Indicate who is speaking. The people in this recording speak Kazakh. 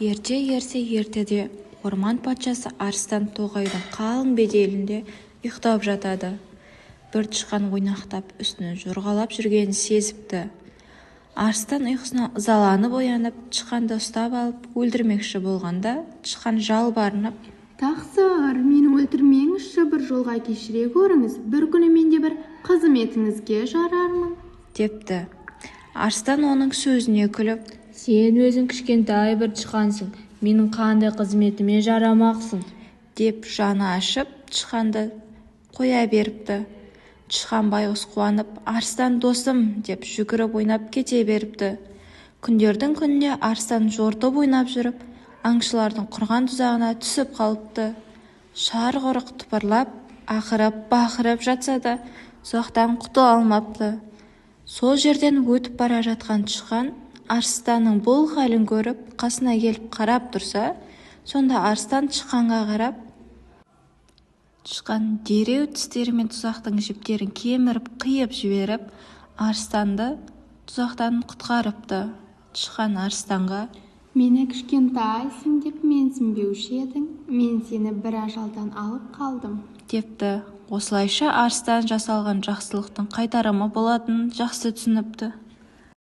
Speaker 1: Ерте ертеде орман патшасы арыстан тоғайдың қалың беделінде ұйықтап жатады. Бір тышқан ойнақтап үстінен жорғалап жүргенін сезіпті. Арыстан ұйқысына ызаланып оянып, тышқанды ұстап алып өлтірмекші болғанда, тышқан жалбарынып:
Speaker 2: «Тақсыр, мені өлтірмеңізші, бір жолға кешіре көріңіз, бір күні менде бір қызметіңізге жарармын» депті.
Speaker 1: Арыстан оның сөзіне күліп:
Speaker 3: «Сен өзің кішкентай бір тышқансың, менің қандай қызметіме жарамақсың»
Speaker 1: деп жаны ашып, тышқанды қоя беріпті. Тышқан байғұс қуанып: «Арыстан досым» деп жүгіріп ойнап кете беріпті. Күндердің күніне арыстан жортып ойнап жүріп, аңшылардың құрған тұзағына түсіп қалыпты. Шарқ-ұрық тыпырлап, ақырып-бақырып жатса да, тұзақтан құтыла алмапты. Сол жерден өтіп бара жатқан тышқан арыстанның бұл халін көріп, қасына келіп қарап тұрса, сонда арыстан тышқанға қарап: тышқан дереу тістерімен тұзақтың жіптерін кеміріп қиып жіберіп, арыстанды тұзақтан құтқарыпты. Тышқан арыстанға:
Speaker 2: «Мені кішкентайсың деп менсінбеуші едің, мен сені бір ажалдан алып қалдым»
Speaker 1: депті. Осылайша арыстан жасалған жақсылықтың қайтарымы болатынын жақсы түсініпті.